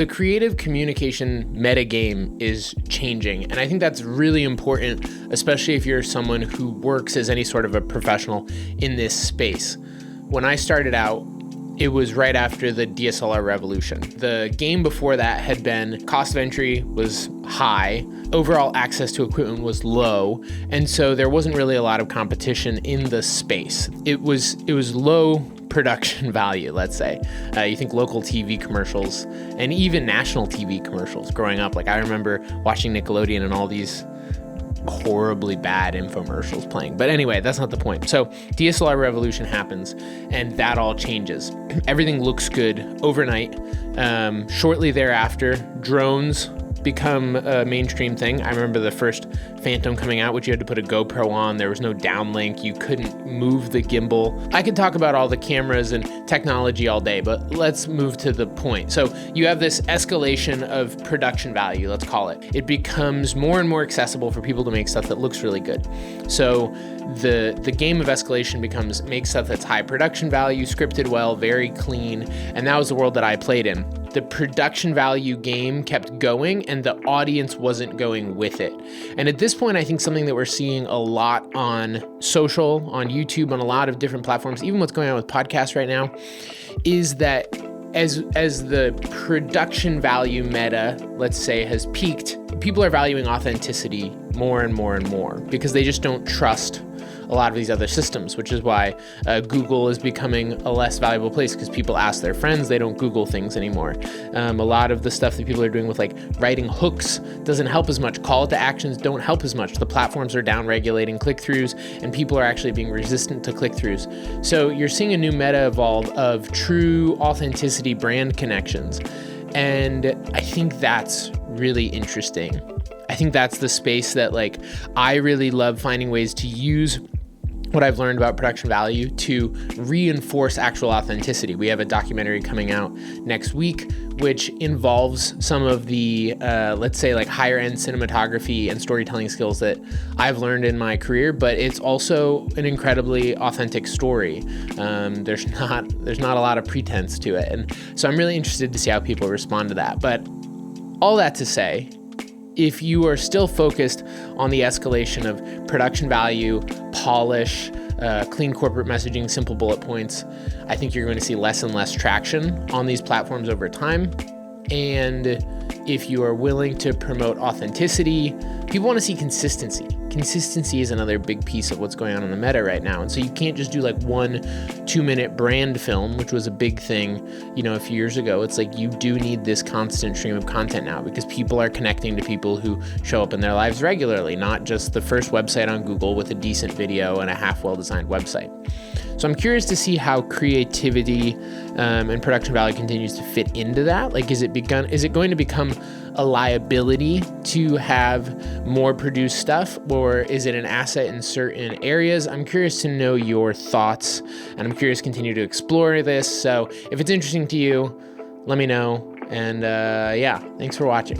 The creative communication metagame is changing, and I think that's really important, especially if you're someone who works as any sort of a professional in this space. When I started out, it was right after the DSLR revolution. The game before that had been cost of entry was high, overall access to equipment was low, and so there wasn't really a lot of competition in the space. It was low production value, let's say. You think local TV commercials and even national TV commercials growing up. Like I remember watching Nickelodeon and all these horribly bad infomercials playing. But anyway, that's not the point. So DSLR revolution happens and that all changes. Everything looks good overnight. Shortly thereafter, drones become a mainstream thing. I remember the first Phantom coming out, which you had to put a GoPro on. There was no downlink. You couldn't move the gimbal. I could talk about all the cameras and technology all day, but let's move to the point. So you have this escalation of production value, let's call it. It becomes more and more accessible for people to make stuff that looks really good. So the game of escalation becomes make stuff that's high production value, scripted well, very clean, and that was the world that I played in. The production value game kept going and the audience wasn't going with it. And at this point, I think something that we're seeing a lot on social, on YouTube, on a lot of different platforms, even what's going on with podcasts right now, is that as the production value meta, let's say, has peaked, people are valuing authenticity more and more and more because they just don't trust a lot of these other systems, which is why Google is becoming a less valuable place because people ask their friends, they don't Google things anymore. A lot of the stuff that people are doing with like writing hooks doesn't help as much. Call to actions don't help as much. The platforms are down regulating click-throughs and people are actually being resistant to click-throughs. So you're seeing a new meta evolve of true authenticity brand connections. And I think that's really interesting. I think that's the space that like I really love finding ways to use what I've learned about production value to reinforce actual authenticity. We have a documentary coming out next week, which involves some of the, let's say like higher end cinematography and storytelling skills that I've learned in my career, but it's also an incredibly authentic story. There's not a lot of pretense to it. And so I'm really interested to see how people respond to that. But all that to say, if you are still focused on the escalation of production value, polish, clean corporate messaging, simple bullet points, I think you're going to see less and less traction on these platforms over time. And if you are willing to promote authenticity, people want to see consistency. Consistency is another big piece of what's going on in the meta right now. And so you can't just do like 1-2 minute brand film, which was a big thing, a few years ago. It's like you do need this constant stream of content now because people are connecting to people who show up in their lives regularly, not just the first website on Google with a decent video and a half well-designed website. So I'm curious to see how creativity and production value continues to fit into that. Like, is it going to become a liability to have more produced stuff, or is it an asset in certain areas? I'm curious to know your thoughts, and I'm curious to continue to explore this. So if it's interesting to you, let me know. And thanks for watching.